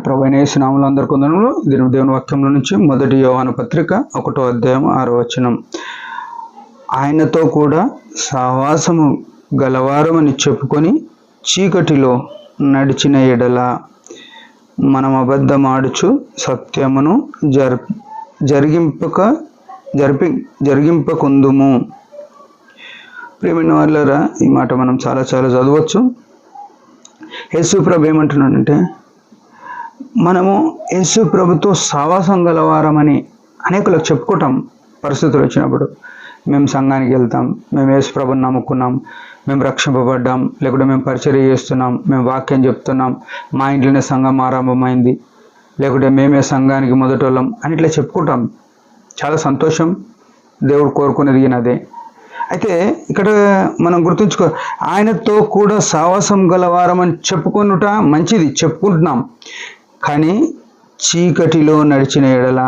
ప్రభు అయిన యేసు నామములో అందరికీ వందనములు. దేవుని వాక్యంలో నుంచి మొదటి యోహాను పత్రిక 1వ అధ్యాయం 6వ వచనం. ఆయనతో కూడా సహవాసము గలవారమని చెప్పుకొని చీకటిలో నడిచిన ఎడల మనం అబద్ధమాడుచు సత్యమును జరిగింపకుందుము. ప్రియమైన వాళ్ళరా, ఈ మాట మనం చాలా చదవచ్చు. యేసు ప్రభు ఏమంటున్నాడంటే, మనము యేసు ప్రభుతో సహవాసం గలవారమని అనేకులకు చెప్పుకుంటాం. పరిస్థితులు వచ్చినప్పుడు మేము సంఘానికి వెళ్తాం, మేము యేసు ప్రభుని నమ్ముకున్నాం, మేము రక్షింపబడ్డాం, లేకుంటే మేము పరిచర్య చేస్తున్నాం, మేము వాక్యం చెప్తున్నాం, మా ఇంట్లోనే సంఘం ఆరంభమైంది, లేకుంటే మేమే సంఘానికి మొదటోళ్ళం అని ఇట్లా చెప్పుకుంటాం. చాలా సంతోషం, దేవుడు కోరుకునేది అదే. అయితే ఇక్కడ మనం గుర్తుంచుకో, ఆయనతో కూడా సహవాసం గలవారమని చెప్పుకొనుట మంచిది, చెప్పుకుంటున్నాం. కానీ చీకటిలో నడిచిన ఎడల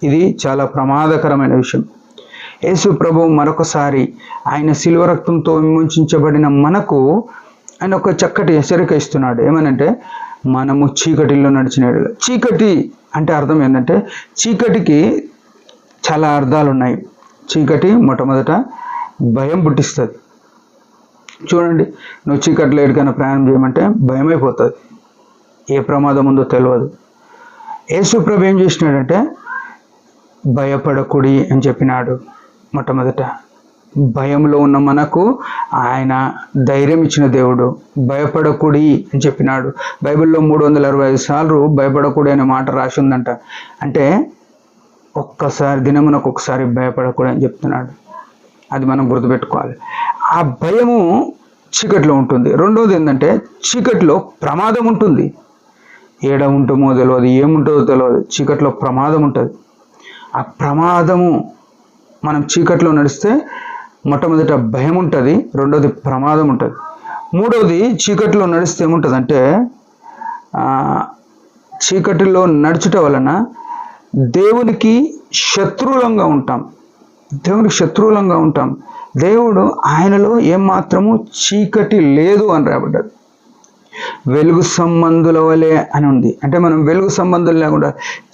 ఇది చాలా ప్రమాదకరమైన విషయం. యేసు ప్రభు మరొకసారి ఆయన శిలువ రక్తంతో విమోచించబడిన మనకు ఆయన ఒక చక్కటి హెచ్చరిక ఇస్తున్నాడు. ఏమనంటే, మనము చీకటిలో నడిచిన ఎడల. చీకటి అంటే అర్థం ఏంటంటే, చీకటికి చాలా అర్థాలు ఉన్నాయి. చీకటి మొట్టమొదట భయం పుట్టిస్తుంది. చూడండి, నువ్వు చీకట్లో ఎక్కడికైనా ప్రయాణం చేయమంటే భయం అయిపోతుంది, ఏ ప్రమాదం ఉందో తెలియదు. యేసు ప్రభు ఏం చేసినాడంటే, భయపడకుడి అని చెప్పినాడు. మొట్టమొదట భయంలో ఉన్న మనకు ఆయన ధైర్యం ఇచ్చిన దేవుడు. భయపడకుడి అని చెప్పినాడు. బైబిల్లో 365 సార్లు భయపడకుడి అనే మాట రాసి ఉందంట. అంటే ఒక్కసారి దినమునకు ఒకసారి భయపడకూడదు అని చెప్తున్నాడు. అది మనం గుర్తుపెట్టుకోవాలి. ఆ భయము చీకటిలో ఉంటుంది. రెండోది ఏంటంటే, చీకటిలో ప్రమాదం ఉంటుంది. ఏడ ఉంటుందో తెలియదు, ఏముంటుందో తెలియదు. చీకటిలో ప్రమాదం ఉంటుంది. ఆ ప్రమాదము, మనం చీకటిలో నడిస్తే మొట్టమొదట భయం ఉంటుంది, రెండోది ప్రమాదం ఉంటుంది. మూడోది, చీకటిలో నడిస్తే ఏముంటుందంటే, చీకటిలో నడుచుట వలన దేవునికి శత్రువులంగా ఉంటాం. దేవుడు ఆయనలో ఏమాత్రము చీకటి లేదు అని రాబడ్డాడు. వెలుగు సంబంధుల వలె అని ఉంది. అంటే మనం వెలుగు సంబంధులు లేకుండా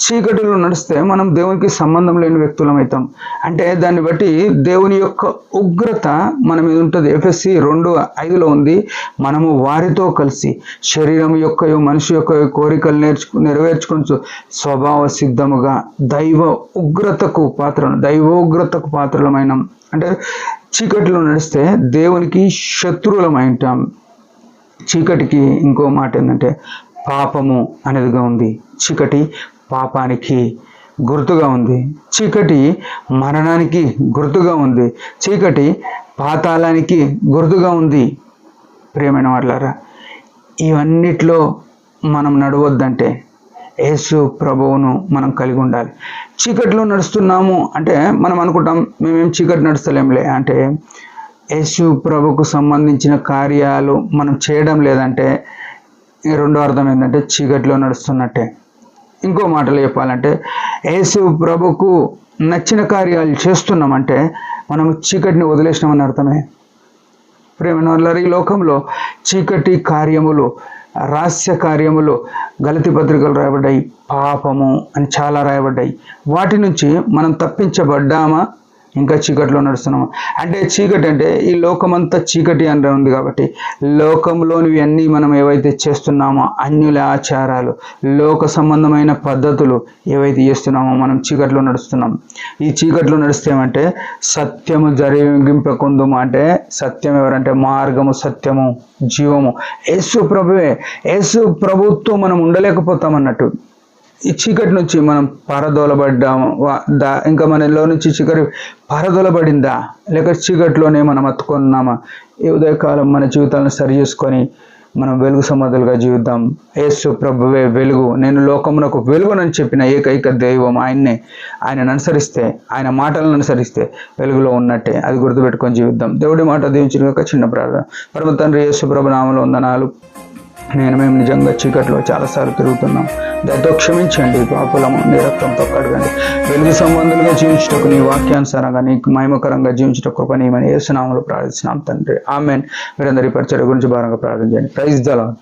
చీకటిలో నడిస్తే మనం దేవునికి సంబంధం లేని వ్యక్తులం అవుతాం. అంటే దాన్ని బట్టి దేవుని యొక్క ఉగ్రత మన మీద ఉంటుంది. ఎఫెసీ 2:5 ఉంది, మనము వారితో కలిసి శరీరం యొక్క మనిషి యొక్క కోరికలు నెరవేర్చుకొని స్వభావ సిద్ధముగా దైవోగ్రతకు పాత్రలమైన. అంటే చీకటిలో నడిస్తే దేవునికి శత్రువులమై ఉంటాం. చీకటికి ఇంకో మాట ఏంటంటే, పాపము అనేదిగా ఉంది. చీకటి పాపానికి గుర్తుగా ఉంది. చీకటి మరణానికి గుర్తుగా ఉంది. చీకటి పాతాళానికి గుర్తుగా ఉంది. ప్రియమైన వాళ్ళారా, ఇవన్నిట్లో మనం నడవద్దంటే యేసు ప్రభువును మనం కలిగి ఉండాలి. చీకటిలో నడుస్తున్నాము అంటే మనం అనుకుంటాం, మేమేం చీకటి నడుస్తలేంలే అంటే, యేసు ప్రభుకు సంబంధించిన కార్యాలు మనం చేయడం లేదంటే రెండో అర్థం ఏంటంటే చీకటిలో నడుస్తున్నట్టే. ఇంకో మాటలు చెప్పాలంటే, యేసు ప్రభుకు నచ్చిన కార్యాలు చేస్తున్నామంటే మనం చీకటిని వదిలేసినామని అర్థమే. ప్రియమైన వాళ్ళ, ఈ లోకంలో చీకటి కార్యములు, రహస్య కార్యములు, గలతీ పత్రికలు రాయబడ్డాయి, పాపము అని చాలా రాయబడ్డాయి. వాటి నుంచి మనం తప్పించబడ్డామా, ఇంకా చీకటిలో నడుస్తున్నాము? అంటే చీకటి అంటే ఈ లోకమంతా చీకటి అని ఉంది కాబట్టి, లోకంలోనివి అన్నీ మనం ఏవైతే చేస్తున్నామో, అన్యుల ఆచారాలు, లోక సంబంధమైన పద్ధతులు ఏవైతే చేస్తున్నామో మనం చీకటిలో నడుస్తున్నాం. ఈ చీకటిలో నడుస్తేమంటే సత్యము జరిగింపకుందుము. అంటే సత్యం ఎవరంటే మార్గము, సత్యము, జీవము యేసు ప్రభువే. యేసు ప్రభుత్వం మనం ఉండలేకపోతాం అన్నట్టు. ఈ చీకటి నుంచి మనం పారదోలబడ్డాము, ఇంకా మనలో నుంచి చీకటి పారదోలబడిందా, లేక చీకటిలోనే మనం అతుకున్నామా? ఈ ఉదయకాలం మన జీవితాలను సరి చేసుకొని మనం వెలుగు సంబంధులుగా జీవిద్దాం. యేసు ప్రభువే వెలుగు, నేను లోకమునకు వెలుగునని చెప్పిన ఏకైక దైవం ఆయన్నే. ఆయనను అనుసరిస్తే, ఆయన మాటలను అనుసరిస్తే వెలుగులో ఉన్నట్టే. అది గుర్తుపెట్టుకొని జీవిద్దాం. దేవుడి మాట దీవించిన ఒక చిన్న ప్రార్థన. పరమ తండ్రి, యేసు ప్రభు నామములో వందనాలు. మేము నిజంగా చీకట్లో చాలాసార్లు తిరుగుతున్నాం. దయతో క్షమించండి, పాపులము నీ రక్తంతో కడగండి. వెలుగు సంబంధులుగా జీవించుటకు, నీ వాక్యానుసారంగా నీకు మహిమకరంగా జీవించుటకు కృప నీయమని యేసు నామములో ప్రార్థిస్తున్నాం తండ్రి. ఆమేన్. మీరందరి పరిచర్య గురించి భారంగా ప్రార్థన చేయండి. Praise the lord.